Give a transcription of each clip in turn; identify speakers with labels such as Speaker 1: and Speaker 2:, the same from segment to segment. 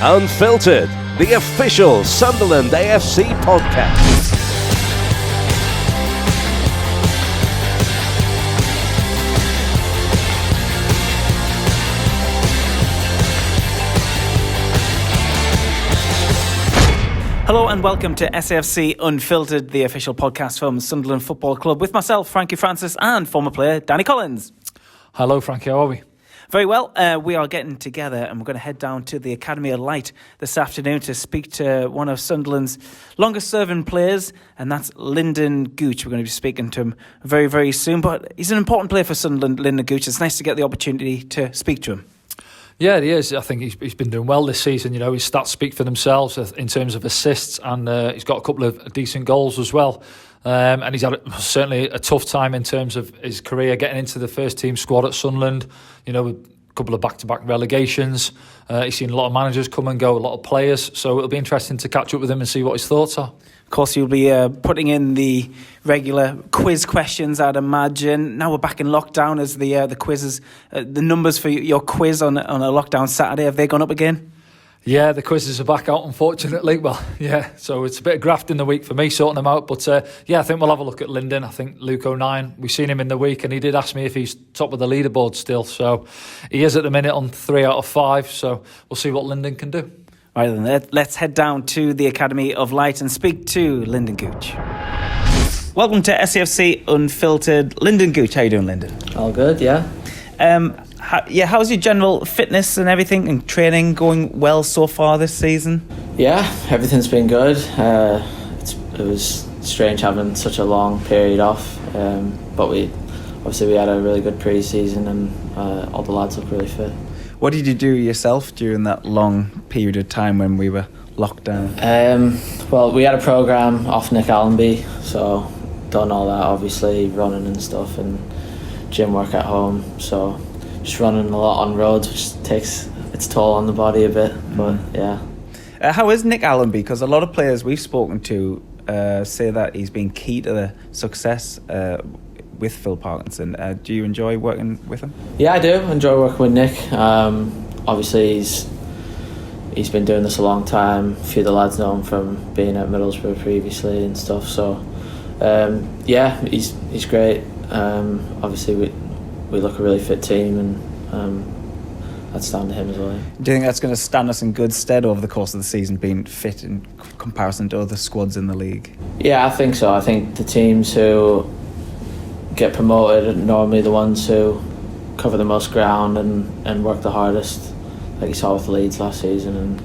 Speaker 1: Unfiltered, the official Sunderland AFC podcast.
Speaker 2: Hello and welcome to SAFC Unfiltered, the official podcast from Sunderland Football Club, with myself, Frankie Francis, and former player Danny Collins.
Speaker 3: Hello, Frankie, how are we?
Speaker 2: Very well. We are getting together and we're going to head down to the Academy of Light this afternoon to speak to one of Sunderland's longest-serving players, and that's Lynden GOOCH. We're going to be speaking to him very, very soon, but he's an important player for Sunderland, Lynden GOOCH. It's nice to get the opportunity to speak to him.
Speaker 3: Yeah, he is. I think he's been doing well this season. You know, his stats speak for themselves in terms of assists, and he's got a couple of decent goals as well. And he's had certainly a tough time in terms of his career getting into the first team squad at Sunderland. You know, a couple of back-to-back relegations. He's seen a lot of managers come and go, a lot of players. So it'll be interesting to catch up with him and see what his thoughts are.
Speaker 2: Of course, you'll be putting in the regular quiz questions, I'd imagine. Now we're back in lockdown as the quizzes, the numbers for your quiz on a lockdown Saturday, have they gone up again?
Speaker 3: Yeah, the quizzes are back out, unfortunately. Well, yeah, so it's a bit of graft in the week for me sorting them out. But yeah, I think we'll have a look at Lynden. I think Luke O'Nien, we've seen him in the week and he did ask me if he's top of the leaderboard still. So he is at the minute on 3 out of 5. So we'll see what Lynden can do.
Speaker 2: Right then, let's head down to the Academy of Light and speak to Lynden GOOCH. Welcome to SAFC Unfiltered. Lynden GOOCH, how you doing, Lynden?
Speaker 4: All good, yeah.
Speaker 2: How's your general fitness and everything and training going well so far this season?
Speaker 4: Yeah, everything's been good. It was strange having such a long period off, but we had a really good pre-season and all the lads look really fit.
Speaker 2: What did you do yourself during that long period of time when we were locked down?
Speaker 4: Well, we had a programme off Nick Allenby, so done all that, obviously, running and stuff, and gym work at home, so just running a lot on roads, which takes its toll on the body a bit, but yeah.
Speaker 2: How is Nick Allenby? Because a lot of players we've spoken to say that he's been key to the success with Phil Parkinson. Do you enjoy working with him?
Speaker 4: Yeah, I do enjoy working with Nick. Obviously, he's been doing this a long time. A few of the lads know him from being at Middlesbrough previously and stuff. So, yeah, he's great. Obviously, we look a really fit team, and that's down to him as well. Yeah.
Speaker 2: Do you think that's going to stand us in good stead over the course of the season, being fit in comparison to other squads in the league?
Speaker 4: Yeah, I think so. I think the teams who get promoted are normally the ones who cover the most ground and work the hardest, like you saw with Leeds last season, and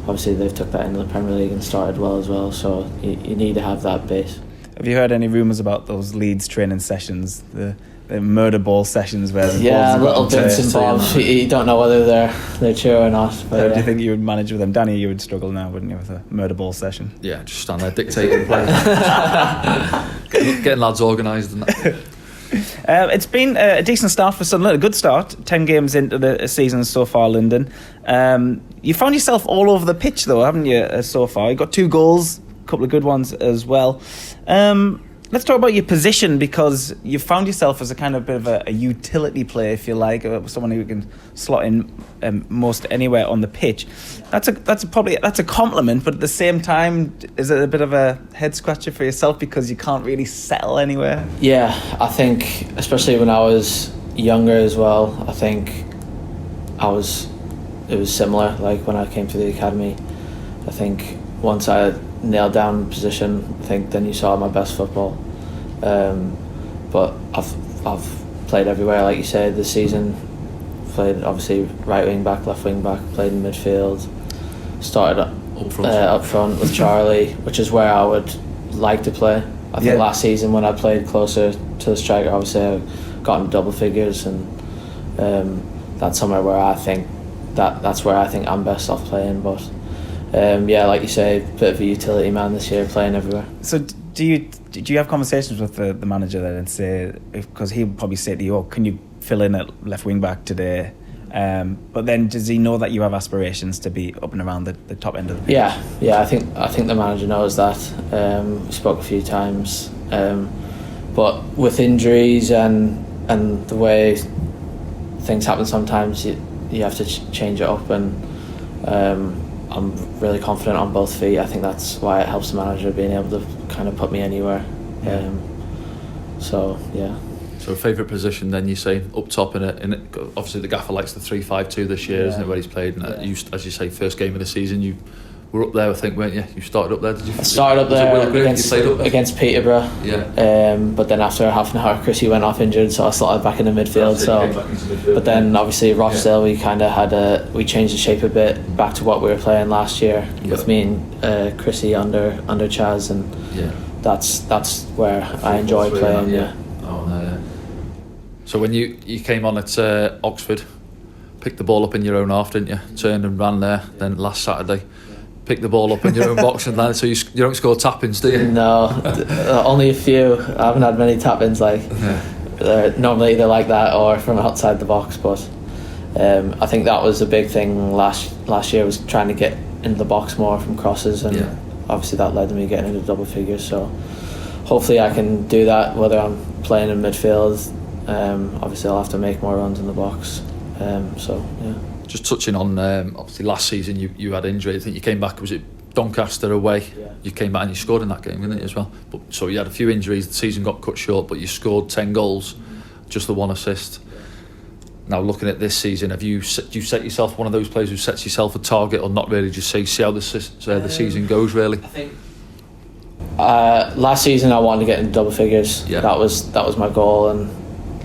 Speaker 4: obviously they've took that into the Premier League and started well as well, so you need to have that base.
Speaker 2: Have you heard any rumours about those Leeds training sessions, the murder ball sessions where the balls
Speaker 4: little bits and bobs, you don't know whether they're true or not. But,
Speaker 2: do you think you would manage with them? Danny, you would struggle now, wouldn't you, with a murder ball session?
Speaker 3: Yeah, just stand there dictating play. Getting lads organised and that.
Speaker 2: It's been a decent start for Sunderland, a good start, 10 games into the season so far, Lynden. You found yourself all over the pitch though, haven't you, so far? You got 2 goals, a couple of good ones as well. Let's talk about your position, because you found yourself as a kind of bit of a utility player, if you like, someone who can slot in most anywhere on the pitch. That's a compliment, but at the same time, is it a bit of a head scratcher for yourself because you can't really settle anywhere?
Speaker 4: Yeah, I think especially when I was younger as well, I think it was similar. Like when I came to the academy, I think once I nailed down the position, I think then you saw my best football. But I've played everywhere, like you said, this season. Played obviously right wing back, left wing back, played in midfield, started up front with Charlie, which is where I would like to play. I think last season when I played closer to the striker, obviously I got into double figures, and that's somewhere where I think that's where I think I'm best off playing. But yeah, like you say, a bit of a utility man this year, playing everywhere.
Speaker 2: So do you have conversations with the manager then and say, because he'll probably say to you, oh, can you fill in at left wing back today? But then does he know that you have aspirations to be up and around the top end of the pitch?
Speaker 4: Yeah, I think the manager knows that. We spoke a few times, but with injuries and the way things happen sometimes, you have to change it up, and I'm really confident on both feet. I think that's why it helps the manager being able to kind of put me anywhere. So yeah.
Speaker 3: So favourite position then, you say up top in it. Obviously the gaffer likes the 3-5-2 this year, isn't it, where he's played? And you, as you say, first game of the season, you were up there, I think, weren't you? You started up there, did you?
Speaker 4: I started up there against Peterborough.
Speaker 3: Yeah.
Speaker 4: But then after half an hour, Chrissy went off injured, so I slotted back in the midfield. But then obviously Rochdale, we kind of had we changed the shape a bit back to what we were playing last year with me and Chrissy under Chaz, and that's where I enjoy playing. Yeah.
Speaker 3: Oh no. Yeah. So when you came on at Oxford, picked the ball up in your own half, didn't you? Turned and ran there. Then last Saturday, picked the ball up in your own box and landed. So you don't score tap-ins, do you?
Speaker 4: No, only a few. I haven't had many tap-ins. They're normally either like that or from outside the box. But I think that was a big thing last year, was trying to get into the box more from crosses, and obviously that led to me getting into double figures. So hopefully I can do that, whether I'm playing in midfield. Obviously I'll have to make more runs in the box. So yeah. Just
Speaker 3: touching on obviously last season you had injury. I think you came back, was it Doncaster away? Yeah. You came back and you scored in that game, didn't you, as well? But so you had a few injuries, the season got cut short, but you scored 10 goals, just the 1 assist. Now looking at this season, do you set yourself one of those players who sets yourself a target, or not really, just see how the season goes, really? I think
Speaker 4: last season I wanted to get into double figures. Yeah. That was my goal, and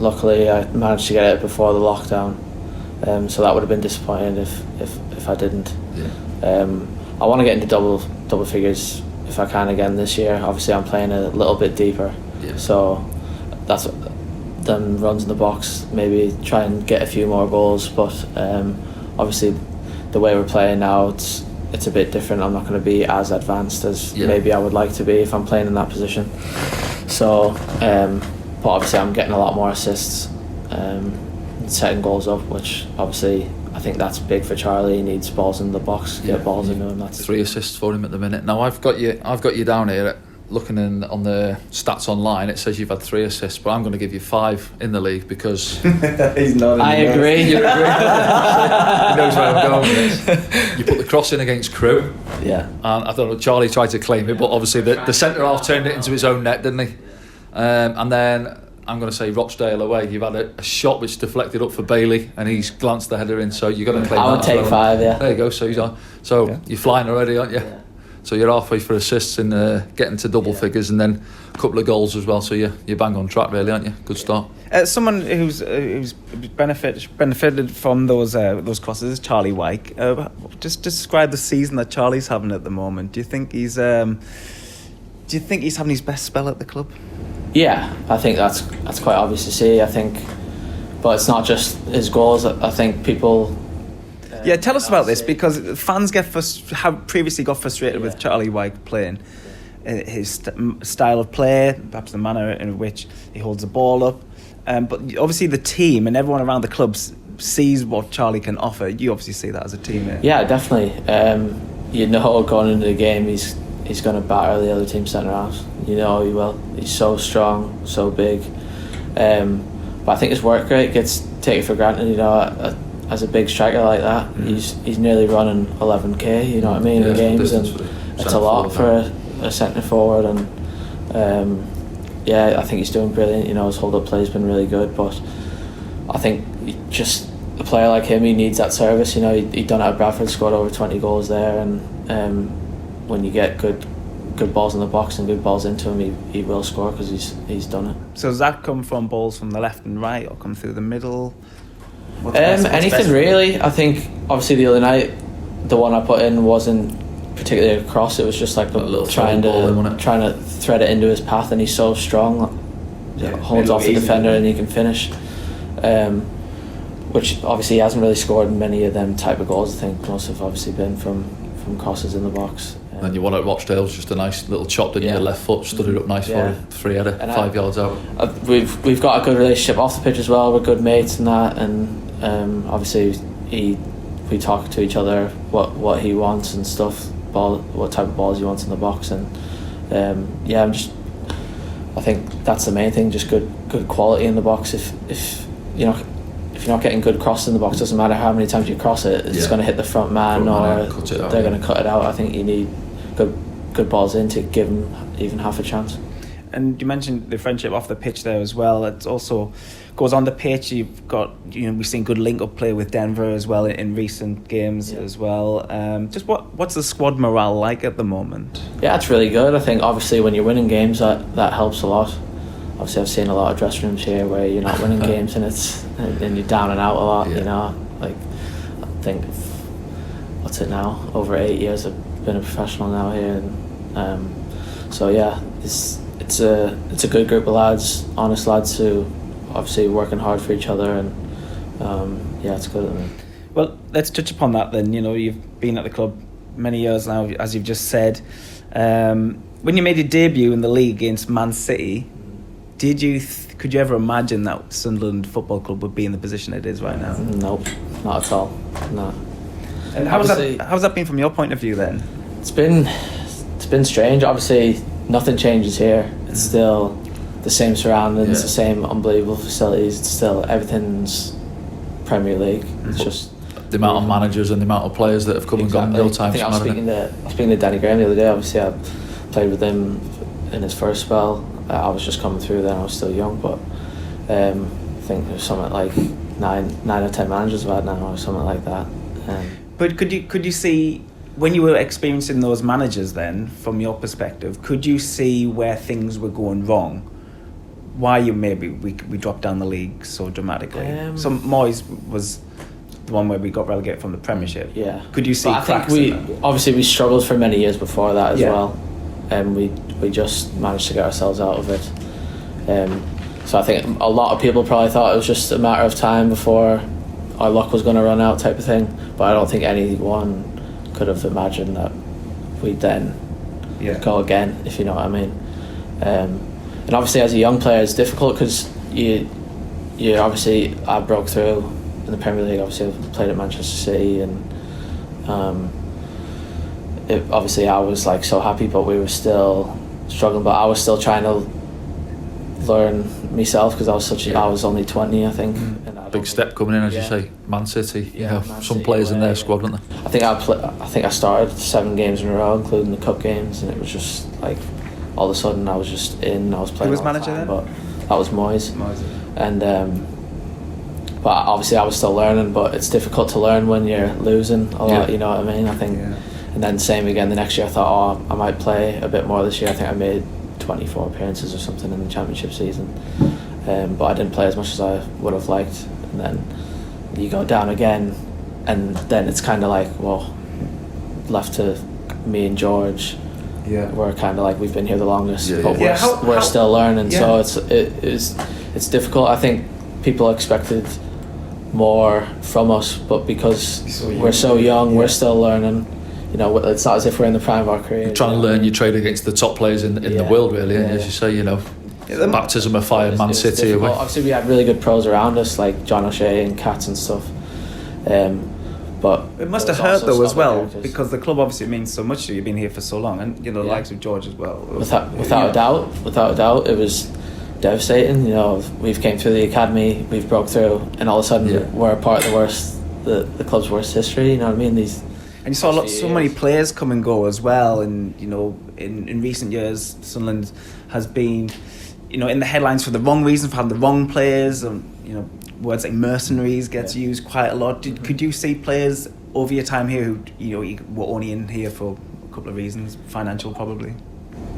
Speaker 4: luckily I managed to get it before the lockdown. So that would have been disappointing if I didn't. Yeah. I want to get into double figures if I can again this year. Obviously I'm playing a little bit deeper, so that's them runs in the box, maybe try and get a few more goals. But obviously the way we're playing now, it's a bit different. I'm not going to be as advanced as maybe I would like to be if I'm playing in that position. So but obviously I'm getting a lot more assists, setting goals up, which obviously I think that's big for Charlie. He needs balls in the box, get balls into him. That's
Speaker 3: 3 assists for him at the minute. Now I've got you down here looking on the stats online. It says you've had 3 assists, but I'm going to give you 5 in the league because
Speaker 2: he's not.
Speaker 4: I agree.
Speaker 3: You agree? He knows where I'm going with this. You put the cross in against Crewe.
Speaker 4: Yeah.
Speaker 3: And I thought Charlie tried to claim it, but obviously the centre half turned it into his own net, didn't he? And then I'm going to say Rochdale away. You've had a shot which deflected up for Bailey, and he's glanced the header in. So you've got to claim that.
Speaker 4: I would take 5. Yeah.
Speaker 3: There you go. So he's on. So you're flying already, aren't you? Yeah. So you're halfway for assists and getting to double figures, and then a couple of goals as well. So you're bang on track, really, aren't you? Good start.
Speaker 2: Someone who's benefited from those crosses is Charlie Wyke. Just describe the season that Charlie's having at the moment. Do you think he's having his best spell at the club?
Speaker 4: Yeah, I think that's quite obvious to see. I think, but it's not just his goals. I think people.
Speaker 2: Yeah, tell us about this, because fans have previously got frustrated with Charlie Wyke playing. His style of play, perhaps the manner in which he holds the ball up. But obviously the team and everyone around the club sees what Charlie can offer. You obviously see that as a teammate.
Speaker 4: Yeah, definitely. You know, going into the game, he's going to batter the other team's centre halves. You know he will. He's so strong, so big. But I think his work rate gets taken for granted. You know, as a big striker like that, he's nearly running 11k. You know what I mean, in games, and it's a lot for a centre forward. And I think he's doing brilliant. You know, his hold up play has been really good. But I think just a player like him, he needs that service. You know, he done it at Bradford, scored over 20 goals there, and when you get good balls in the box and good balls into him, he will score, because he's done it.
Speaker 2: So does that come from balls from the left and right, or come through the middle?
Speaker 4: Anything really. I think obviously the other night the one I put in wasn't particularly a cross. It was just like trying to thread it into his path, and he's so strong, holds off the defender and he can finish, which obviously he hasn't really scored many of them type of goals. I think most have obviously been from crosses in the box.
Speaker 3: And you won at Rochdale's just a nice little chop, didn't you? Left foot, stood it up nice for him. 3 header, 5 yards out.
Speaker 4: We've got a good relationship off the pitch as well. We're good mates and that, and obviously we talk to each other what he wants and stuff, what type of balls he wants in the box, and I think that's the main thing, just good quality in the box. If if you're not getting good crosses in the box, doesn't matter how many times you cross it, it's going to hit the front man, or they're going to cut it out. I think you need good balls in to give them even half a chance.
Speaker 2: And you mentioned the friendship off the pitch there as well. It also goes on the pitch. You've got, we've seen good link-up play with Denver as well in recent games as well. Just what's the squad morale like at the moment?
Speaker 4: Yeah, it's really good. I think obviously when you're winning games, that helps a lot. Obviously, I've seen a lot of dressing rooms here where you're not winning games and you're down and out a lot. Like I think what's it now? Over 8 years I've been a professional now here, and so yeah, it's a good group of lads, honest lads who obviously working hard for each other, and it's good. I mean.
Speaker 2: Well, let's touch upon that then. You've been at the club many years now, as you've just said. When you made your debut in the league against Man City, could you ever imagine that Sunderland Football Club would be in the position it is right now?
Speaker 4: Nope, not at all. No.
Speaker 2: And how's that been from your point of view then?
Speaker 4: It's been strange. Obviously, nothing changes here. It's still the same surroundings, the same unbelievable facilities. It's still everything's Premier League. It's just
Speaker 3: the amount of managers and the amount of players that have come and gone. Your time.
Speaker 4: I was speaking to Danny Graham the other day. Obviously, I played with him in his first spell. I was just coming through then. I was still young, but I think there's something like 9 or 10 managers about now, or something like that.
Speaker 2: But could you see, when you were experiencing those managers then, from your perspective, could you see where things were going wrong? Why we dropped down the league so dramatically? Moyes was the one where we got relegated from the Premiership.
Speaker 4: Yeah.
Speaker 2: Could you see cracks?
Speaker 4: I think we struggled for many years before that as well, and we just managed to get ourselves out of it. So I think a lot of people probably thought it was just a matter of time before our luck was going to run out, type of thing. But I don't think anyone could have imagined that we'd then go again, if you know what I mean. And obviously, as a young player, it's difficult because you obviously, I broke through in the Premier League. Obviously, I played at Manchester City, and obviously I was like so happy, but we were still struggling. But I was still trying to learn myself because I was only 20, I think. And
Speaker 3: big step coming in, as you say, Man City. Some players in their squad, weren't there?
Speaker 4: I think I started 7 games in a row, including the cup games, and it was just like all of a sudden I was just in. I was playing.
Speaker 2: Who was manager then?
Speaker 4: But that was Moyes. And but obviously I was still learning. But it's difficult to learn when you're losing a lot. You know what I mean? I think. And then same again the next year. I thought, I might play a bit more this year. I think I made 24 appearances or something in the Championship season, but I didn't play as much as I would have liked. And then you go down again, and then it's kind of like, well, left to me and George. We're kind of like, we've been here the longest, but we're still learning. So it's difficult. I think people expected more from us, but because we're so young, we're still learning. It's not as if we're in the prime of our career.
Speaker 3: You're trying to learn your trade against the top players in the world, really. And as you say, the baptism of fire, Man City.
Speaker 4: Obviously, we had really good pros around us, like John O'Shea and Katz and stuff. But
Speaker 2: it must have hurt though as well, because the club obviously means so much to you. You've been here for so long, and the likes of George as well.
Speaker 4: Without a doubt, it was devastating. We've came through the academy, we've broke through, and all of a sudden we're a part of the club's worst history. You know what I mean?
Speaker 2: And you saw so many players come and go as well, and in recent years Sunderland has been in the headlines for the wrong reason, for having the wrong players, and words like mercenaries gets used quite a lot. Could you see players over your time here who you were only in here for a couple of reasons, financial probably?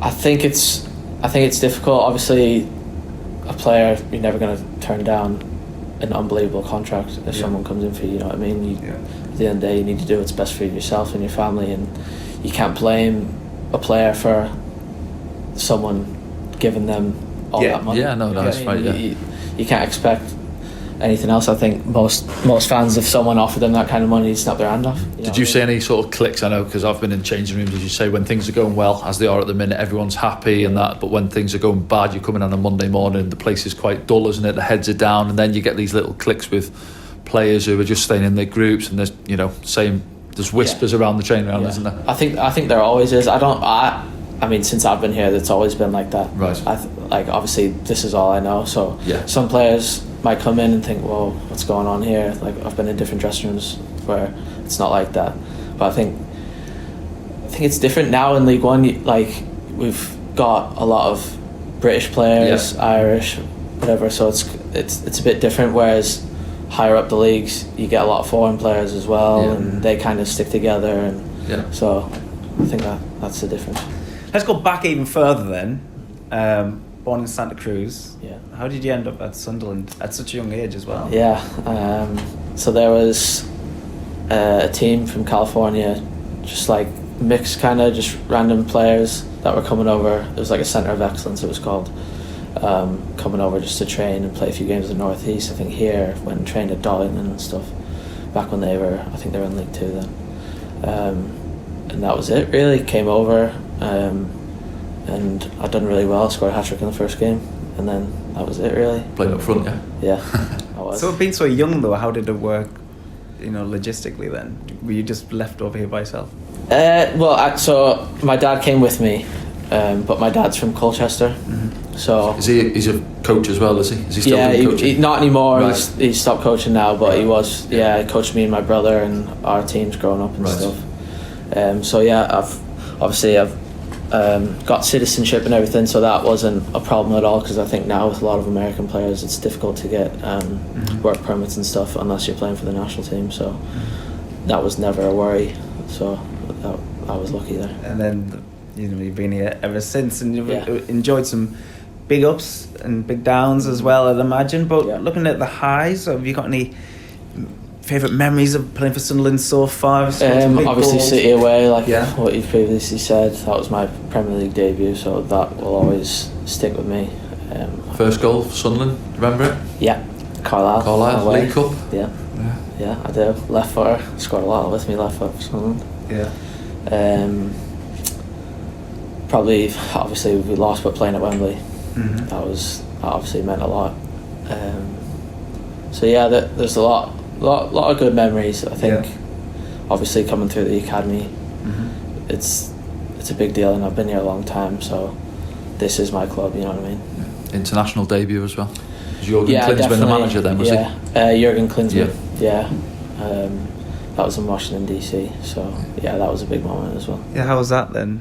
Speaker 4: I think it's difficult. Obviously, a player, you're never going to turn down an unbelievable contract if someone comes in for you. You know what I mean? At the end of the day, you need to do what's best for yourself and your family, and you can't blame a player for someone giving them all that money.
Speaker 3: That's right.
Speaker 4: You can't expect anything else. I think most fans, if someone offered them that kind of money, snap their hand off.
Speaker 3: Did you see any sort of clicks? I know, because I've been in changing rooms, as you say, when things are going well, as they are at the minute, everyone's happy and that, but when things are going bad, you come in on a Monday morning, the place is quite dull, isn't it? The heads are down, and then you get these little clicks with players who are just staying in their groups, and there's there's whispers around the training ground, isn't there?
Speaker 4: I think there always is. I mean, since I've been here, it's always been like that.
Speaker 3: Right.
Speaker 4: Obviously, this is all I know. So some players might come in and think, whoa, what's going on here? Like, I've been in different dressing rooms where it's not like that. But I think it's different now in League One. Like, we've got a lot of British players, Irish, whatever. So it's a bit different. Whereas higher up the leagues, you get a lot of foreign players as well, and they kind of stick together. And so I think that's the difference.
Speaker 2: Let's go back even further then. Born in Santa Cruz.
Speaker 4: Yeah.
Speaker 2: How did you end up at Sunderland at such a young age as well?
Speaker 4: Yeah. So there was a team from California, just like mixed kind of just random players that were coming over. It was like a centre of excellence, it was called. Coming over just to train and play a few games in the Northeast. I think here, went and trained at Darlington and stuff back when they were in League 2 then. And that was it really. Came over, and I'd done really well, scored a hat-trick in the first game, and then that was it really.
Speaker 5: Played up front,
Speaker 4: Yeah, I was.
Speaker 2: So being so young though, how did it work, logistically then? Were you just left over here by yourself?
Speaker 4: So my dad came with me, but my dad's from Colchester, so...
Speaker 5: He's a coach as well, is he? Is he still doing coaching?
Speaker 4: He, not anymore,
Speaker 5: Right.
Speaker 4: he's stopped coaching now, but he was, he coached me and my brother and our teams growing up and stuff. So I've got citizenship and everything, so that wasn't a problem at all, because I think now with a lot of American players it's difficult to get work permits and stuff unless you're playing for the national team, so that was never a worry, so I was lucky there.
Speaker 2: And then you've been here ever since, and you've enjoyed some big ups and big downs as well, I'd imagine. But looking at the highs, have you got any favourite memories of playing for Sunderland so far?
Speaker 4: Obviously City away, like what you've previously said, that was my Premier League debut, so that will always stick with me.
Speaker 5: First goal for Sunderland, remember it?
Speaker 4: Yeah, Carlisle
Speaker 5: League Cup.
Speaker 4: Yeah, I do. Left footer, scored a lot with me left foot for Sunderland. Probably, obviously we lost, but playing at Wembley, that obviously meant a lot. So yeah, there's a lot of good memories. I think obviously coming through the academy, it's a big deal, and I've been here a long time, so this is my club, you know what I mean.
Speaker 5: International debut as well. Was Jurgen Klinsmann the manager then, was he?
Speaker 4: Jurgen Klinsmann, that was in Washington DC, so that was a big moment as well.
Speaker 2: How was that then?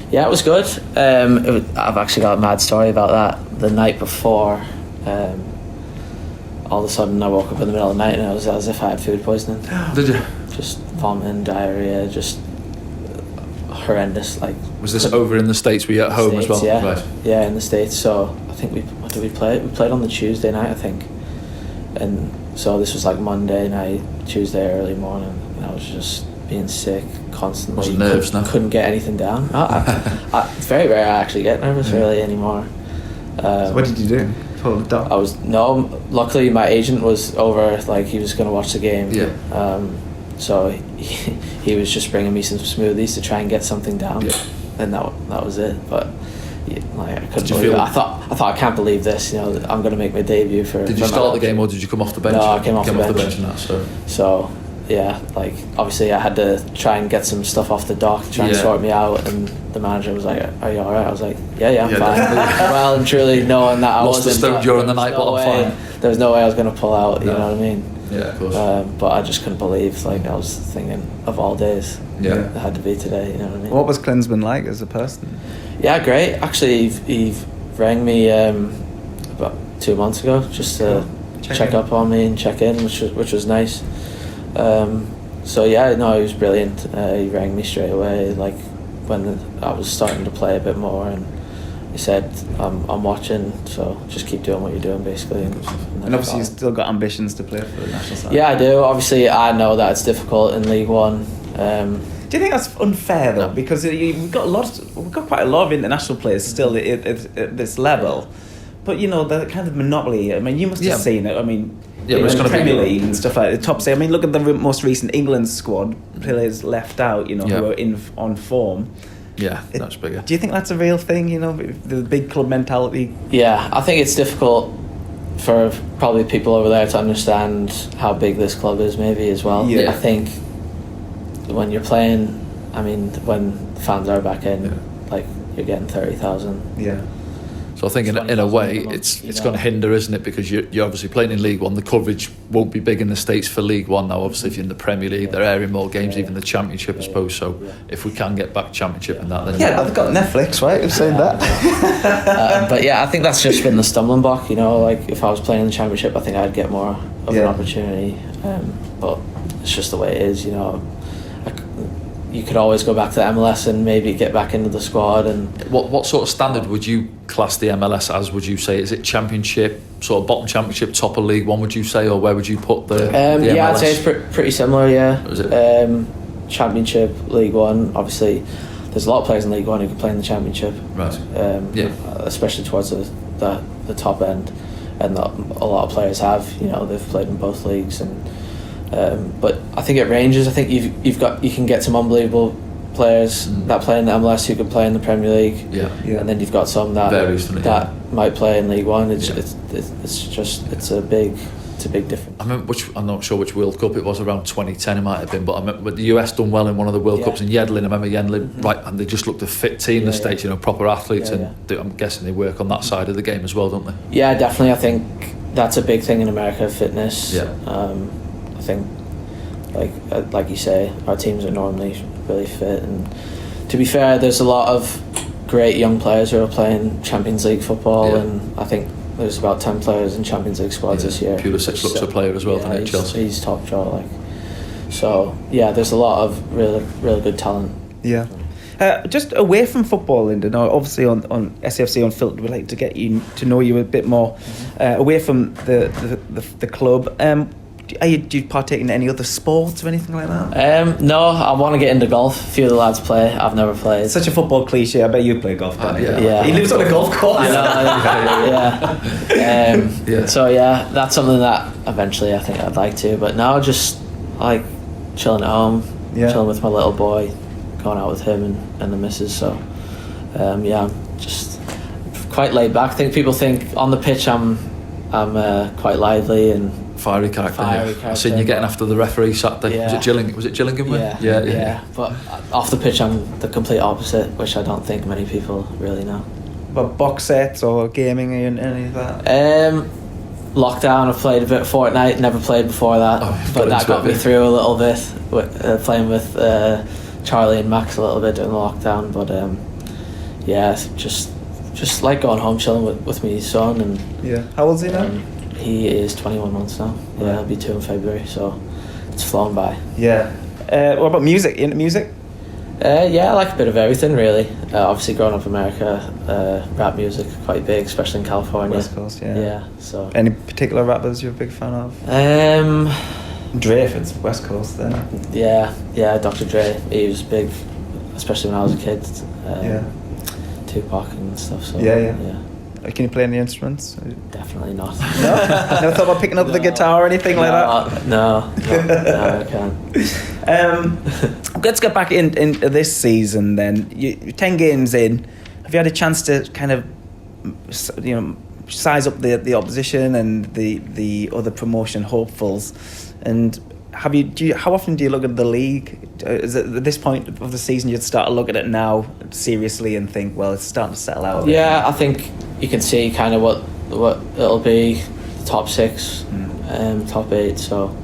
Speaker 4: Yeah, it was good. I've actually got a mad story about that. The night before, all of a sudden I woke up in the middle of the night and it was as if I had food poisoning.
Speaker 5: Did you?
Speaker 4: Just vomiting, diarrhea, just horrendous. Like,
Speaker 5: was this over in the States? Were you at home
Speaker 4: States,
Speaker 5: as well?
Speaker 4: Yeah.
Speaker 5: Right.
Speaker 4: Yeah, in the States. So I think what did we play? We played on the Tuesday night, I think. And so this was like Monday night, Tuesday early morning, and I was just being sick constantly.
Speaker 5: Wasn't nerves, no?
Speaker 4: Couldn't get anything down. It's very rare I actually get nervous really anymore.
Speaker 2: So what did you do? Pull the doc?
Speaker 4: Luckily my agent was over, like he was going to watch the game. So he was just bringing me some smoothies to try and get something down, and that was it. But I couldn't believe it. I thought I can't believe this. I'm going to make my debut for.
Speaker 5: Did you start the game or did you come off the bench?
Speaker 4: No, I came off the bench.
Speaker 5: And that,
Speaker 4: so like obviously I had to try and get some stuff off the dock to try and sort me out, and the manager was like, "Are you alright?" I was like, "Yeah, I'm fine." Well and truly knowing that I wasn't.
Speaker 5: Lost the stone during the night, but I'm fine.
Speaker 4: There was no way I was going to pull out. You know what I mean?
Speaker 5: Yeah, of course.
Speaker 4: But I just couldn't believe. Like I was thinking, of all days, it had to be today. You know what I mean?
Speaker 2: What was Klinsmann like as a person?
Speaker 4: Yeah, great. Actually, he rang me about 2 months ago just to check up on me and check in, which was nice. So he was brilliant. He rang me straight away, like when I was starting to play a bit more, and he said, "I'm watching, so just keep doing what you're doing, basically."
Speaker 2: And obviously, you've still got ambitions to play for the national side.
Speaker 4: Yeah, I do. Obviously, I know that it's difficult in League One.
Speaker 2: Do you think that's unfair though? Because we've got quite a lot of international players still at this level, but the kind of monopoly. I mean, you must have seen it. I mean.
Speaker 5: Yeah, but it's going to be
Speaker 2: Premier League and stuff like the top side. I mean, look at the most recent England squad, players left out, who are on form.
Speaker 5: Yeah, that's bigger.
Speaker 2: Do you think that's a real thing, the big club mentality?
Speaker 4: Yeah, I think it's difficult for probably people over there to understand how big this club is maybe as well.
Speaker 2: Yeah.
Speaker 4: I think when you're playing, when fans are back in, like you're getting 30,000.
Speaker 2: Yeah.
Speaker 5: So I think in a way it's going to hinder, isn't it? Because you're obviously playing in League One. The coverage won't be big in the States for League One now. Obviously, if you're in the Premier League, they're airing more games, even the Championship, I suppose. So if we can get back Championship and that, then
Speaker 2: they've got Netflix, right? Who's saying that?
Speaker 4: But yeah, I think that's just been the stumbling block. Like if I was playing in the Championship, I think I'd get more of an opportunity. But it's just the way it is. You could always go back to the MLS and maybe get back into the squad. And
Speaker 5: what sort of standard would you class the MLS as? Would you say, is it Championship, sort of bottom Championship, top of League One? Would you say, or where would you put the MLS?
Speaker 4: Yeah, I'd say it's pretty similar. Yeah,
Speaker 5: is it?
Speaker 4: Championship, League One. Obviously, there's a lot of players in League One who can play in the Championship.
Speaker 5: Right.
Speaker 4: Especially towards the top end, and a lot of players have. They've played in both leagues and. But I think it ranges. I think you can get some unbelievable players that play in the MLS who can play in the Premier League. And then you've got some that might play in League One. It's a big difference.
Speaker 5: I'm not sure which World Cup it was, around 2010 it might have been, but I remember the US done well in one of the World Cups, and I remember Yedlin, right, and they just looked a fit team in the States, proper athletes, and I'm guessing they work on that side of the game as well, don't they?
Speaker 4: Yeah, definitely. I think that's a big thing in America, fitness. I think, like you say, our teams are normally really fit, and to be fair, there's a lot of great young players who are playing Champions League football, and I think there's about 10 players in Champions League squads this year.
Speaker 5: Pulisic looks a player as well, doesn't he, Chelsea?
Speaker 4: He's top draw, so there's a lot of really good talent.
Speaker 2: Just away from football, Lyndon, obviously on SAFC Unfiltered, we'd like to get you to know you a bit more. Away from the club, do you partake in any other sports or anything like that?
Speaker 4: No, I want to get into golf. A few of the lads play. I've never played.
Speaker 2: It's such a football cliche. I bet you play golf, don't you?
Speaker 4: Yeah.
Speaker 2: He lives on a golf course.
Speaker 4: So that's something that eventually I think I'd like to. But now just like chilling at home, chilling with my little boy, going out with him and the missus. So I'm just quite laid back. I think people think on the pitch I'm quite lively and
Speaker 5: fiery character. I've seen you getting after the referee Saturday. Was it Gillingham?
Speaker 4: Yeah. But off the pitch I'm the complete opposite, which I don't think many people really know.
Speaker 2: But box sets or gaming and any of that?
Speaker 4: Lockdown, I've played a bit of Fortnite, never played before that, but that got me through a little bit with, playing with Charlie and Max a little bit during the lockdown. But just like going home chilling with my son. And
Speaker 2: how old's he now?
Speaker 4: He is 21 months now. He'll be 2 in February, so it's flown by.
Speaker 2: What about music? You into music?
Speaker 4: I like a bit of everything really. Obviously growing up in America, rap music quite big, especially in California.
Speaker 2: West Coast,
Speaker 4: so
Speaker 2: any particular rappers you're a big fan of? Dre, if it's West Coast then.
Speaker 4: Dr. Dre, he was big, especially when I was a kid. Tupac and stuff, so
Speaker 2: Can you play any instruments?
Speaker 4: Definitely not.
Speaker 2: No? Never thought about picking up the guitar or anything like that?
Speaker 4: No, I can't.
Speaker 2: Let's get back into this season then. You're 10 games in. Have you had a chance to kind of, size up the opposition and the other promotion hopefuls? And how often do you look at the league? Is it at this point of the season you'd start to look at it now seriously and think, well, it's starting to settle out?
Speaker 4: I think you can see kind of what it'll be, the top 6, top 8. So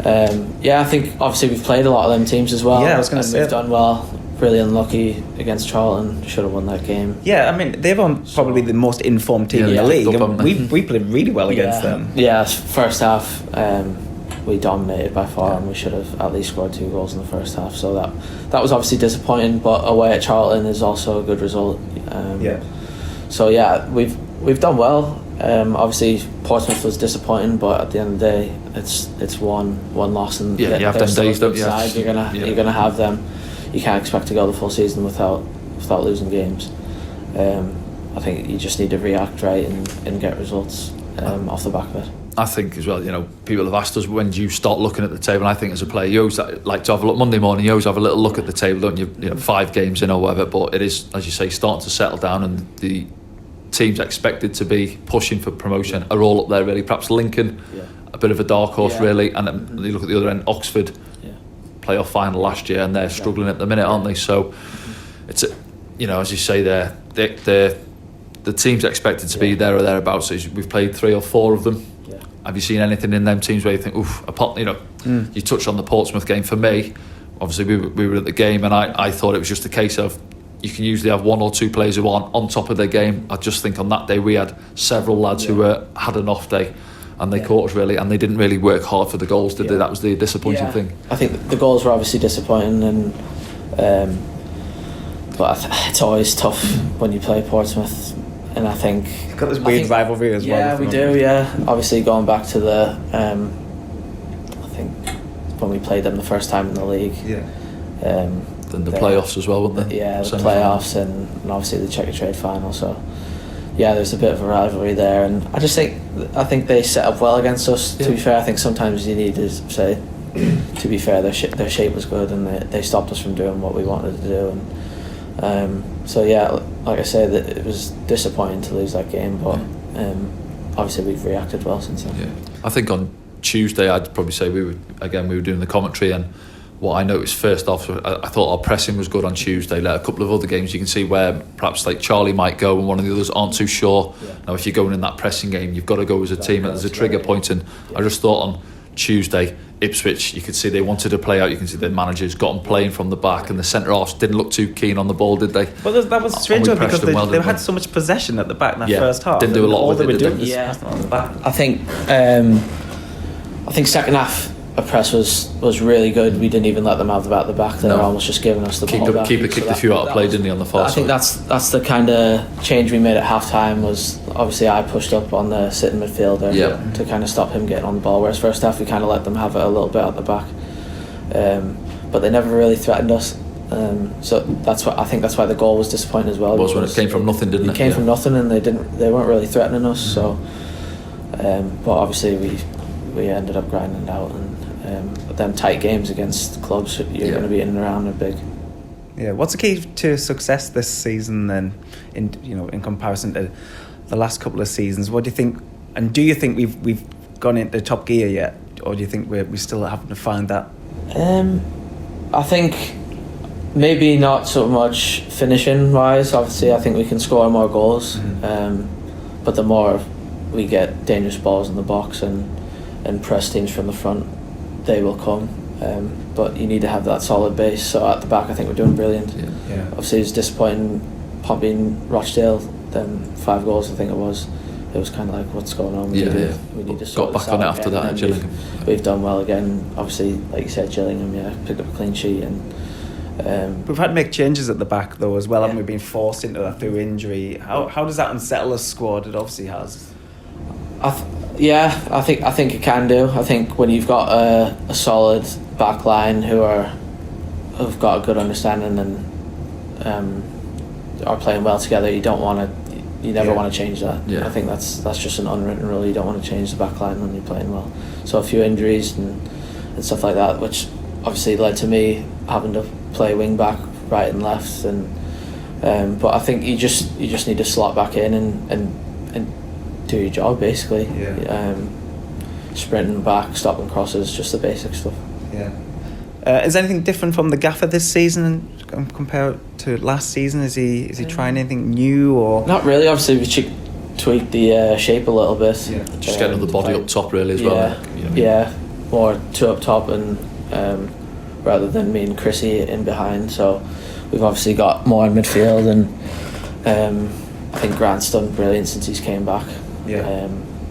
Speaker 4: I think obviously we've played a lot of them teams as well.
Speaker 2: I was going to say
Speaker 4: we've done well. Really unlucky against Charlton. Should have won that game.
Speaker 2: They've probably the most informed team in the league, and we played really well against them.
Speaker 4: First half we dominated by far, and we should have at least scored 2 goals in the first half. So that was obviously disappointing, but away at Charlton is also a good result. So we've done well. Obviously Portsmouth was disappointing, but at the end of the day, it's one loss, and
Speaker 5: you have them days, don't you?
Speaker 4: You're gonna have them. You can't expect to go the full season without losing games. I think you just need to react right and get results off the back of it.
Speaker 5: I think as well, people have asked us, when do you start looking at the table? And I think as a player, you always like to have a look. Monday morning, you always have a little look at the table, don't you? 5 games in or whatever. But it is, as you say, starting to settle down, and the teams expected to be pushing for promotion are all up there really. Perhaps Lincoln, a bit of a dark horse really, and then you look at the other end, Oxford, playoff final last year, and they're struggling at the minute, aren't they? So it's as you say, they're the team's expected to be there or thereabouts. So we've played 3 or 4 of them.
Speaker 4: Yeah.
Speaker 5: Have you seen anything in them teams where you think, oof, you touched on the Portsmouth game. For me, obviously we were at the game, and I thought it was just a case of you can usually have 1 or 2 players who aren't on top of their game. I just think on that day we had several lads who had an off day, and they caught us really, and they didn't really work hard for the goals, did they? That was the disappointing thing.
Speaker 4: I think the goals were obviously disappointing, and but it's always tough when you play Portsmouth, and I think
Speaker 2: You've got this weird rivalry as well.
Speaker 4: Yeah, we do. Yeah, obviously going back to the I think when we played them the first time in the league.
Speaker 2: Yeah.
Speaker 5: Then the playoffs as well, weren't they?
Speaker 4: Yeah, the playoffs and obviously the Checker Trade final. So yeah, there's a bit of a rivalry there, and I think they set up well against us. To be fair, I think sometimes you need to say, to be fair, their shape was good, and they stopped us from doing what we wanted to do, and so yeah, like I say, that it was disappointing to lose that game, but obviously we've reacted well since then.
Speaker 5: Yeah, I think on Tuesday I'd probably say we were doing the commentary, and what I noticed first off, I thought our pressing was good on Tuesday. Like a couple of other games you can see where perhaps like Charlie might go and one of the others aren't too sure. Now if you're going in that pressing game, you've got to go as a team, and there's a trigger point, and I just thought on Tuesday Ipswich, you could see they wanted to play out. You can see their managers got them playing from the back, and the centre halves didn't look too keen on the ball, did they?
Speaker 2: But that was strange because they had so much possession at the back in that first half.
Speaker 5: Didn't do a lot
Speaker 2: all
Speaker 5: with
Speaker 2: they
Speaker 5: it,
Speaker 2: were
Speaker 5: did
Speaker 2: doing
Speaker 5: they?
Speaker 2: was passing on the back.
Speaker 4: I think second half our press was really good. We didn't even let them have the back. They were almost just giving us the ball back.
Speaker 5: Keeper kicked a few out of play, didn't he, on the far side?
Speaker 4: I think that's the kind of change we made at half time. Was obviously I pushed up on the sitting midfielder to kind of stop him getting on the ball, whereas first half we kind of let them have it a little bit at the back, but they never really threatened us. So that's why the goal was disappointing as well.
Speaker 5: It was when it came from nothing, didn't it?
Speaker 4: It came from nothing, and they weren't really threatening us. So, but obviously we ended up grinding it out, and them tight games against clubs you're going to be in and around are big.
Speaker 2: Yeah, what's the key to success this season then? In comparison to the last couple of seasons, what do you think? And do you think we've gone into top gear yet, or do you think we still having to find that?
Speaker 4: I think maybe not so much finishing wise. Obviously, I think we can score more goals, but the more we get dangerous balls in the box and press teams from the front, they will come. But you need to have that solid base. So at the back, I think we're doing brilliant.
Speaker 2: Yeah.
Speaker 4: Obviously, it's disappointing pumping Rochdale. Then 5 goals, I think it was. It was kind of like, what's going on? We need to sort
Speaker 5: got back on it after that at Gillingham.
Speaker 4: We've done well again. Obviously, like you said, Gillingham, picked up a clean sheet, and
Speaker 2: we've had to make changes at the back though as well, haven't we? Been forced into that through injury. How does that unsettle a squad? It obviously has.
Speaker 4: I think it can do. I think when you've got a solid back line who've got a good understanding and are playing well together, you never want to change that. I think that's just an unwritten rule. You don't want to change the back line when you're playing well. So a few injuries and stuff like that, which obviously led to me having to play wing back right and left, and but I think you just need to slot back in and do your job basically. Sprinting back, stopping crosses, just the basic stuff.
Speaker 2: Is anything different from the gaffer this season compared to last season? Is he trying anything new or
Speaker 4: not really? Obviously we tweaked the shape a little bit.
Speaker 5: Just getting the body up top really as well.
Speaker 4: More 2 up top, and rather than me and Chrissy in behind. So we've obviously got more in midfield, and I think Grant's done brilliant since he's came back.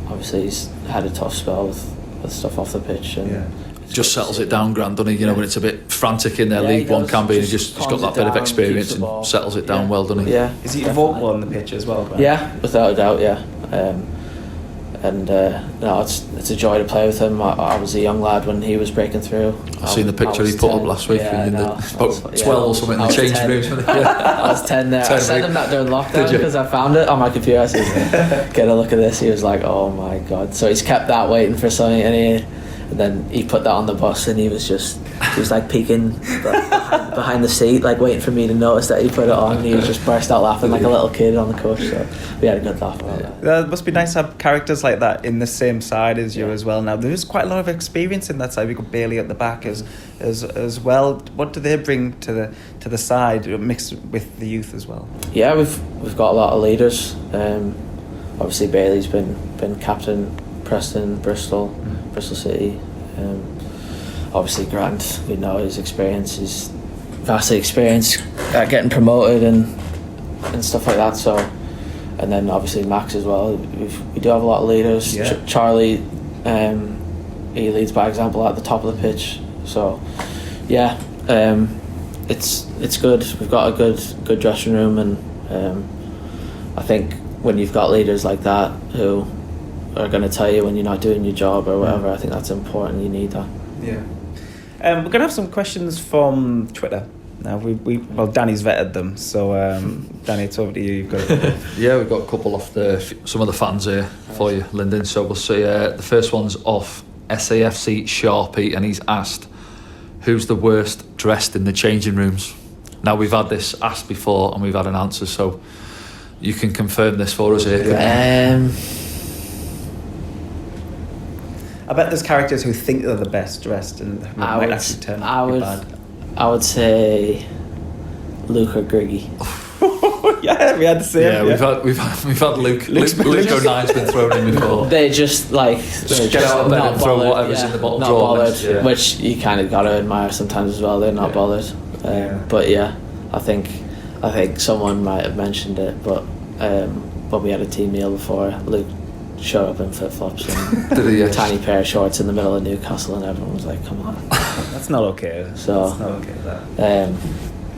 Speaker 4: Obviously he's had a tough spell with stuff off the pitch, and
Speaker 5: just settles it down, Grant, doesn't he? When it's a bit frantic in their League One campaign, he's got that bit of experience and settles it down well, doesn't he?
Speaker 2: Is he vocal on the pitch as well, Grant?
Speaker 4: Yeah, without a doubt, no, it's a joy to play with him. I was a young lad when he was breaking through.
Speaker 5: I've seen the picture he put up last week. About 12 or something in the changing room.
Speaker 4: I was 10 there. I sent him that during lockdown because I found it on my computer. I said, get a look at this. He was like, oh my god. So he's kept that waiting for something, and then he put that on the bus, and he was just he was like peeking behind the seat, like waiting for me to notice that he put it on. He just burst out laughing like a little kid on the coach. So we had a good laugh about that.
Speaker 2: It must be nice to have characters like that in the same side as you as well. Now there's quite a lot of experience in that side. We've got Bailey at the back as well. What do they bring to the side mixed with the youth as well?
Speaker 4: Yeah, we've got a lot of leaders. Obviously Bailey's been captain Preston, Bristol City. Obviously Grant, we know his experience, his vastly experienced at getting promoted and stuff like that. So, and then obviously Max as well. We do have a lot of leaders.
Speaker 2: Yeah.
Speaker 4: Charlie, he leads by example at the top of the pitch. So, yeah, it's good. We've got a good dressing room, and I think when you've got leaders like that who are going to tell you when you're not doing your job or whatever, I think that's important. You need that.
Speaker 2: Yeah. We're going to have some questions from Twitter. Now, well, Danny's vetted them, so Danny, it's over to you. You've got
Speaker 5: Yeah, we've got a couple off some of the fans here for you, Lyndon. So we'll see. The first one's off SAFC Sharpie, and he's asked, who's the worst dressed in the changing rooms? Now, we've had this asked before, and we've had an answer, so you can confirm this for us here.
Speaker 2: I bet there's characters who think they're the best dressed and might actually turn out to be bad.
Speaker 4: I would say Luke or Griggy.
Speaker 2: Yeah, we had the same.
Speaker 5: Yeah, we've had Luke. Luke O'Nine's been thrown in before.
Speaker 4: They just
Speaker 5: get out of bed and throw whatever's in the bottom
Speaker 4: not
Speaker 5: drawer.
Speaker 4: Bothered, which you kind of got to admire sometimes as well. They're not bothered. But yeah, I think someone might have mentioned it, but we had a team meal before. Luke showed up in flip-flops and a tiny pair of shorts in the middle of Newcastle, and everyone was like, come on.
Speaker 2: That's not okay.
Speaker 4: So,
Speaker 2: that's not okay, that.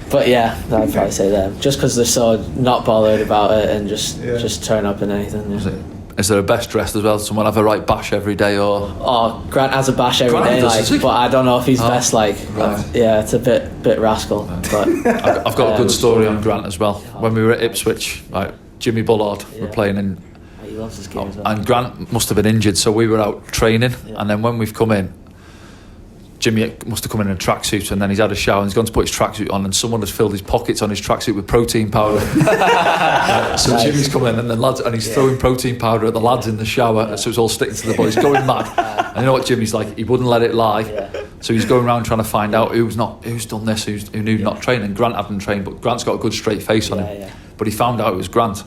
Speaker 4: But yeah, I'd probably say them. Just because they're so not bothered about it and just turn up in anything. Yeah.
Speaker 5: Is there a best dressed as well? Someone have a right bash every day, or?
Speaker 4: Oh, Grant has a bash every day, but I don't know if he's best. Yeah, it's a bit rascal. But
Speaker 5: I've got a good story on Grant as well. When we were at Ipswich, Jimmy Bullard were playing in.
Speaker 4: He loves his game as well.
Speaker 5: And Grant must have been injured, so we were out training, and then when we've come in, Jimmy must have come in a tracksuit, and then he's had a shower and he's gone to put his tracksuit on, and someone has filled his pockets on his tracksuit with protein powder. So nice. Jimmy's come in, and the lads, and he's throwing protein powder at the lads in the shower, so it's all sticking to the boys, going mad. And you know what Jimmy's like? He wouldn't let it lie. So he's going around trying to find out who's done this, who knew not training. Grant hadn't trained, but Grant's got a good straight face on him. But he found out it was Grant.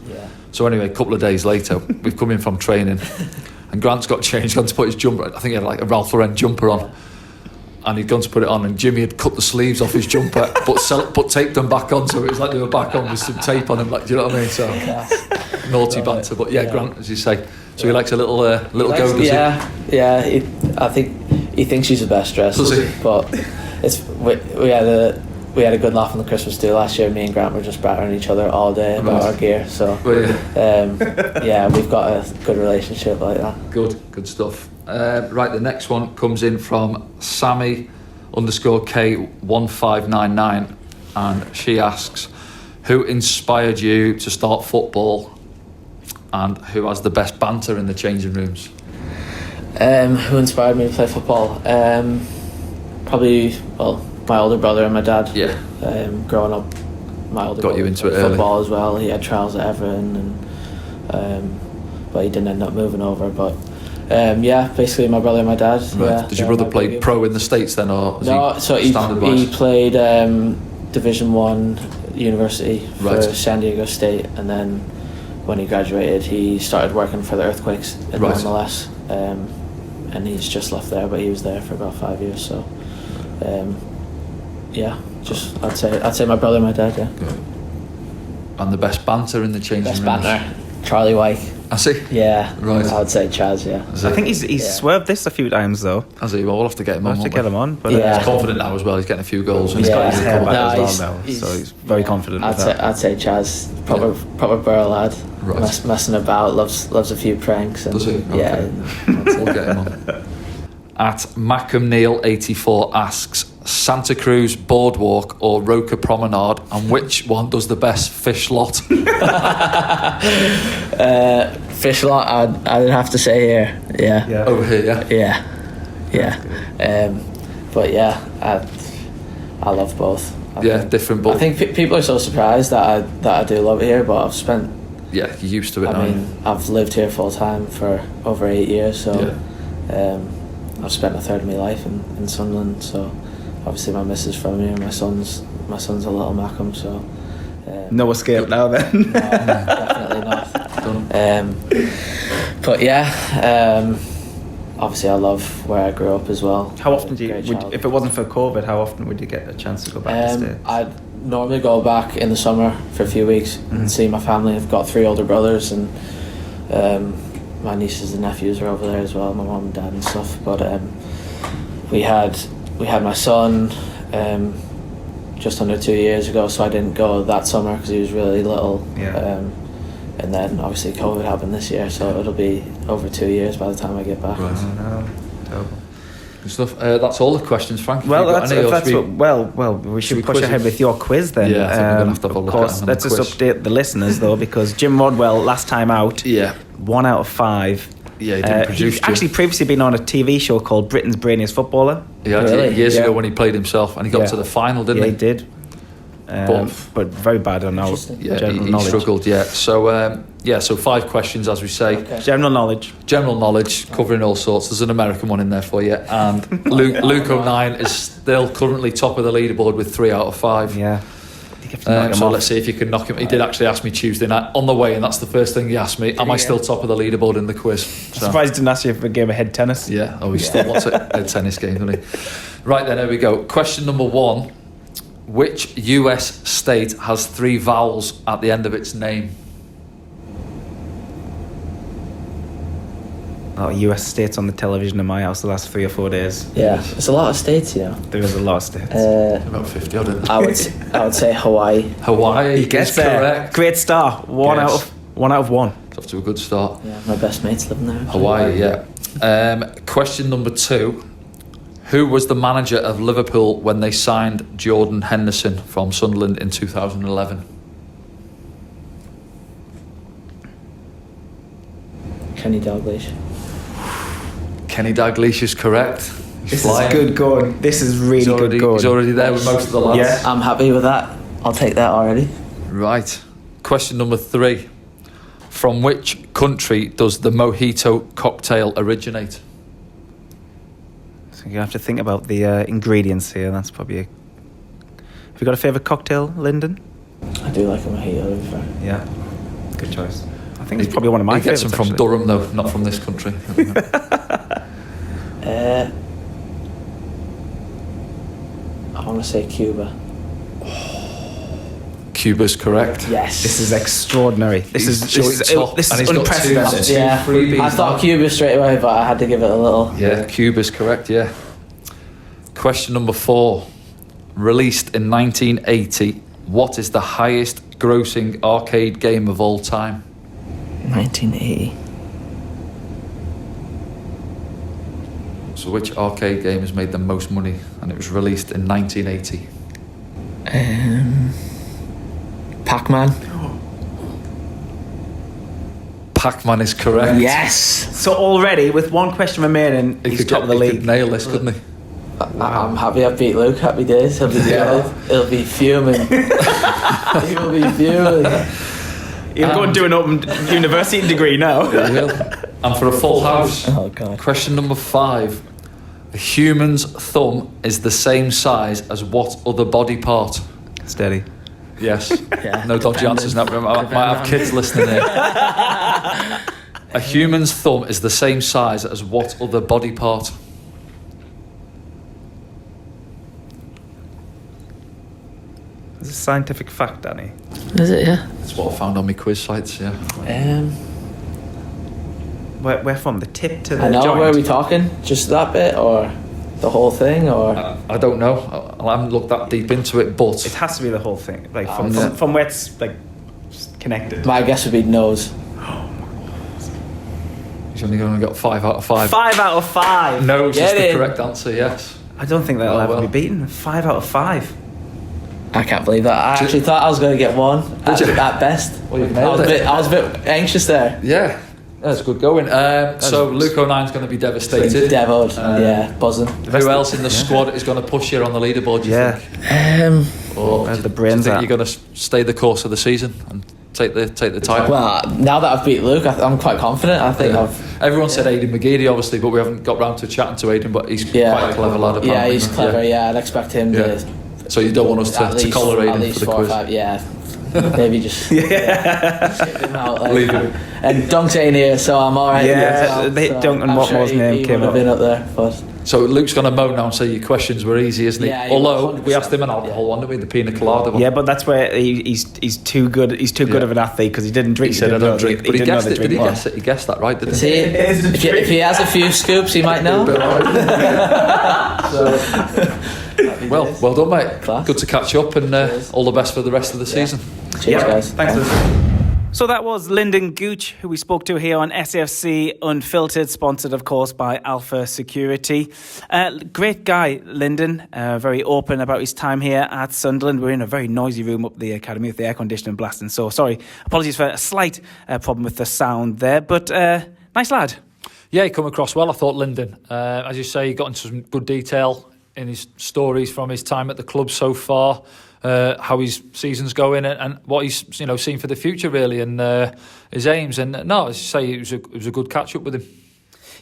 Speaker 5: So anyway, a couple of days later, we've come in from training, and Grant's got changed, gone to put his jumper. I think he had like a Ralph Lauren jumper on. And he'd gone to put it on, and Jimmy had cut the sleeves off his jumper, but taped them back on, so it was like they were back on with some tape on them. Like, do you know what I mean? So naughty banter, but Grant, as you say, so he likes a little go. Does he?
Speaker 4: Yeah. I think he thinks he's the best dressed.
Speaker 5: Does he?
Speaker 4: But we had a good laugh on the Christmas do last year. Me and Grant were just battering each other all day about our gear. So we've got a good relationship like that.
Speaker 5: Good stuff. Right, the next one comes in from Sammy_K1599, and she asks, who inspired you to start football, and who has the best banter in the changing rooms?
Speaker 4: Who inspired me to play football? Probably, my older brother and my dad. Growing up, my older brother
Speaker 5: got you into it
Speaker 4: football
Speaker 5: early.
Speaker 4: as well. He had trials at Everton, and but he didn't end up moving over. But basically my brother and my dad.
Speaker 5: Right. Did your brother play pro in the States then, or was
Speaker 4: no? So he played Division 1 university for San Diego State, and then when he graduated, he started working for the Earthquakes in the MLS, and he's just left there, but he was there for about 5 years. So, I'd say my brother and my dad. Yeah.
Speaker 5: And the best banter in the changing rooms.
Speaker 4: Best banter, Charlie White.
Speaker 5: Has he?
Speaker 4: Yeah,
Speaker 5: right.
Speaker 4: I would say Chaz. Yeah,
Speaker 2: I think he's swerved this a few times though.
Speaker 5: Has he? Well, we'll have to get him on.
Speaker 2: We'll have to get him on. But
Speaker 5: he's confident now as well. He's getting a few goals.
Speaker 2: He's got his hair back as well now, so he's very confident.
Speaker 4: I'd say Chaz, proper Borough lad, messing about, loves a few pranks. And,
Speaker 5: does he? Okay.
Speaker 4: Yeah,
Speaker 5: we'll get him on. At MacamNeil84 asks, Santa Cruz Boardwalk or Roca Promenade, and which one does the best fish lot?
Speaker 4: Fish lot, I'd have to say here. Yeah.
Speaker 5: Over here,
Speaker 4: Yeah. But yeah, I love both. I think,
Speaker 5: different. But
Speaker 4: I think people are so surprised that I do love it here, but I've spent.
Speaker 5: Yeah, you're used to it.
Speaker 4: I mean, I've lived here full time for over 8 years, so I've spent a third of my life in Sunderland. So obviously my missus from here, my son's a little Mackham, so.
Speaker 2: No escape now then.
Speaker 4: No, definitely not. But yeah, obviously I love where I grew up as well.
Speaker 2: How often if it wasn't for COVID, how often would you get a chance to go back to States?
Speaker 4: I'd normally go back in the summer for a few weeks and see my family. I've got 3 older brothers, and my nieces and nephews are over there as well, my mum and dad and stuff. But we had my son just under 2 years ago, so I didn't go that summer because he was really little. And then obviously COVID happened this year, so it'll be over 2 years by the time I get back.
Speaker 5: Right.
Speaker 2: Oh, no. Terrible.
Speaker 5: Good stuff. That's all the questions, Frank.
Speaker 2: Well, we should push ahead with your quiz then.
Speaker 5: Yeah, I think we're going to have to have a look at it.
Speaker 2: Let's just update the listeners though, because Jim Rodwell last time out, 1 out of 5.
Speaker 5: Yeah, he didn't produce.
Speaker 2: He's actually previously been on a TV show called Britain's Brainiest Footballer.
Speaker 5: Yeah,
Speaker 4: Really?
Speaker 5: years ago when he played himself, and he got to the final, didn't he?
Speaker 2: Yeah, he did. But very bad on our general
Speaker 5: he
Speaker 2: knowledge.
Speaker 5: struggled. Yeah, so 5 questions, as we say.
Speaker 4: Okay.
Speaker 2: General knowledge,
Speaker 5: covering all sorts. There's an American one in there for you, and Luke O'Nien is still currently top of the leaderboard with 3 out of 5.
Speaker 2: Yeah.
Speaker 5: So let's see if you can knock him. He did actually ask me Tuesday night on the way, and that's the first thing he asked me. Am I still top of the leaderboard in the quiz?
Speaker 2: I'm surprised he didn't ask you for a game of head tennis.
Speaker 5: Yeah, he still wants a tennis game, doesn't he? Right then, here we go. Question number 1. Which US state has 3 vowels at the end of its name?
Speaker 2: A lot of US states on the television in my house the last 3 or 4 days.
Speaker 4: Yeah, it's a lot of states, you know.
Speaker 2: There is a lot of states.
Speaker 5: About 50 odd, isn't it?
Speaker 4: I would say Hawaii.
Speaker 5: Hawaii
Speaker 2: He gets
Speaker 5: is
Speaker 2: there.
Speaker 5: correct.
Speaker 2: Great start. 1 out of 1.
Speaker 5: It's off to a good start.
Speaker 4: Yeah, my best mate's living there.
Speaker 5: Hawaii, yeah. Question number 2. Who was the manager of Liverpool when they signed Jordan Henderson from Sunderland in 2011?
Speaker 4: Kenny Dalglish.
Speaker 5: Kenny Dalglish is correct.
Speaker 2: This is good going. This is really good going.
Speaker 5: He's already there with most of the lads.
Speaker 2: Yeah.
Speaker 4: I'm happy with that. I'll take that already.
Speaker 5: Right. Question number 3. From which country does the mojito cocktail originate?
Speaker 2: So you have to think about the ingredients here. That's probably Have you got a favourite cocktail, Lyndon?
Speaker 4: I do like a mojito, to be fair.
Speaker 2: Yeah. Good choice. I think it's probably one of my
Speaker 5: He gets
Speaker 2: favourites.
Speaker 5: them from Durham, though, not from this country.
Speaker 4: I want to say Cuba.
Speaker 5: Cuba's correct.
Speaker 4: Yes.
Speaker 2: This is extraordinary. This is
Speaker 5: and he's got
Speaker 2: unprecedented.
Speaker 5: two
Speaker 4: Yeah,
Speaker 5: freebies
Speaker 4: I thought
Speaker 5: now.
Speaker 4: Cuba straight away, but I had to give it a little.
Speaker 5: Yeah, Cuba's correct, yeah. Question number 4. Released in 1980, what is the highest grossing arcade game of all time?
Speaker 4: 1980.
Speaker 5: So which arcade game has made the most money? And it was released in 1980.
Speaker 4: Pac-Man.
Speaker 5: Pac-Man is correct.
Speaker 4: Yes.
Speaker 2: So already, with 1 question remaining, he's top of the
Speaker 5: He
Speaker 2: league.
Speaker 5: could nail this, couldn't he?
Speaker 4: I'm happy I beat Luke. Happy days. He'll be fuming. He will be fuming.
Speaker 2: You're going to do an open university degree now.
Speaker 5: He will. And for a full house,
Speaker 4: Oh God.
Speaker 5: question number 5. A human's thumb is the same size as what other body part?
Speaker 2: Steady.
Speaker 5: Yes.
Speaker 4: Yeah.
Speaker 5: No dodgy answers now. I might have kids listening here. A human's thumb is the same size as what other body part?
Speaker 2: It's a scientific fact, Danny.
Speaker 4: Is it? Yeah.
Speaker 5: That's what I found on my quiz sites, yeah.
Speaker 2: Where from? The tip to the
Speaker 4: I know.
Speaker 2: joint?
Speaker 4: Where are we talking? Just that bit, or the whole thing, or?
Speaker 5: I don't know. I haven't looked that deep into it, but
Speaker 2: It has to be the whole thing, like
Speaker 5: yeah.
Speaker 2: from where it's like connected.
Speaker 4: My guess would be nose.
Speaker 5: he's only got 5 out of 5.
Speaker 2: 5 out of 5.
Speaker 5: Nose is
Speaker 4: Get
Speaker 5: the
Speaker 4: in.
Speaker 5: correct answer, yes.
Speaker 2: I don't think that'll
Speaker 5: Oh,
Speaker 2: ever be beaten. 5 out of 5.
Speaker 4: I can't believe that. I actually thought I was going to get 1
Speaker 5: Did you?
Speaker 4: at best.
Speaker 5: Well, you've
Speaker 4: I
Speaker 5: nailed
Speaker 4: was,
Speaker 5: it.
Speaker 4: I was a bit anxious there.
Speaker 5: Yeah. That's good going. So Luke O'Nine's going to be devastated.
Speaker 4: Devilled, buzzing.
Speaker 5: Who else in the squad is going to push you on the leaderboard, do you think? Or
Speaker 2: Where's the
Speaker 5: do
Speaker 2: brains
Speaker 5: you think
Speaker 2: at?
Speaker 5: you're going to stay the course of the season and take the title?
Speaker 4: Well, now that I've beat Luke, I'm quite confident. I think
Speaker 5: Everyone said Aidan McGeady, obviously, but we haven't got round to chatting to Aidan, but he's quite a clever lad, apparently.
Speaker 4: Yeah, he's clever, I'd expect him to...
Speaker 5: So you don't want us to collar Aidan for the quiz?
Speaker 4: Maybe just skip him out.
Speaker 5: Leave him.
Speaker 4: And Dunk's ain't here, so I'm alright.
Speaker 2: Dunk and Watmore's name came up.
Speaker 4: Been up there, but...
Speaker 5: So Luke's going to moan now and say your questions were easy, isn't he?
Speaker 4: Yeah,
Speaker 5: Although
Speaker 4: 100%.
Speaker 5: we asked him an alcohol one, didn't we? The pina colada one.
Speaker 2: Yeah, but that's where he's too good. He's too good of an athlete because he didn't drink.
Speaker 5: He said I don't drink, but he guessed it. Did he
Speaker 2: guess
Speaker 5: guess it? He guessed that right, didn't he?
Speaker 4: See, if he has a few scoops, he might know.
Speaker 5: Well done, mate.
Speaker 4: Class.
Speaker 5: Good to catch up, and all the best for the rest of the season.
Speaker 4: Cheers, guys.
Speaker 2: Thanks. So that was Lyndon Gooch, who we spoke to here on SAFC Unfiltered, sponsored, of course, by Alpha Security. Great guy, Lyndon, very open about his time here at Sunderland. We're in a very noisy room up the academy with the air conditioning blasting. So, sorry, apologies for a slight problem with the sound there, but nice lad.
Speaker 3: Yeah, he come across well, I thought, Lyndon. As you say, he got into some good detail in his stories from his time at the club so far. How his season's going and what he's seen for the future really, and his aims. And as you say, it was a good catch up with him.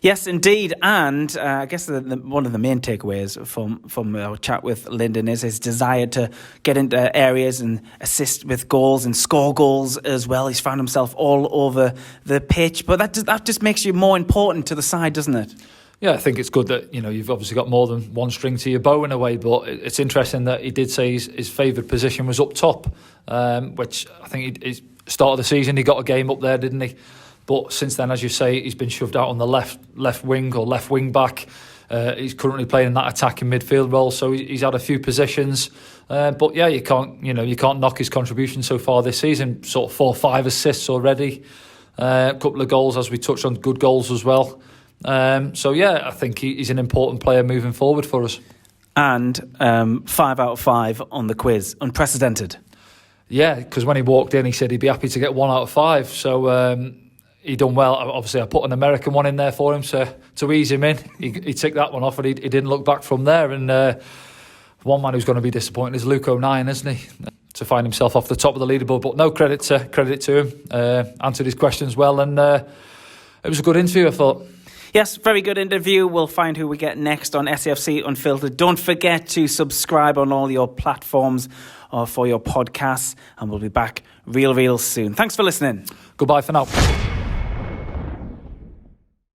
Speaker 2: Yes, indeed, and I guess one of the main takeaways from our chat with Lyndon is his desire to get into areas and assist with goals and score goals as well. He's found himself all over the pitch, but that just makes you more important to the side, doesn't it?
Speaker 3: Yeah, I think it's good that you've obviously got more than one string to your bow in a way, but it's interesting that he did say his favoured position was up top, which I think he start of the season he got a game up there, didn't he? But since then, as you say, he's been shoved out on the left wing or left wing back. He's currently playing in that attacking midfield role, so he's had a few positions. But yeah, you can't knock his contribution so far this season. Sort of 4 or 5 assists already, a couple of goals as we touched on, good goals as well. So yeah, I think he's an important player moving forward for us.
Speaker 2: And 5 out of 5 on the quiz, unprecedented.
Speaker 3: Yeah, because when he walked in, he said he'd be happy to get 1 out of 5. So he done well. Obviously, I put an American one in there for him to ease him in. He ticked that one off, and he didn't look back from there. And one man who's going to be disappointed is Luke O'Nine, isn't he? To find himself off the top of the leaderboard, but no credit to him. Answered his questions well, and it was a good interview, I thought.
Speaker 2: Yes, very good interview. We'll find who we get next on SAFC Unfiltered. Don't forget to subscribe on all your platforms for your podcasts, and we'll be back real soon. Thanks for listening.
Speaker 3: Goodbye for now.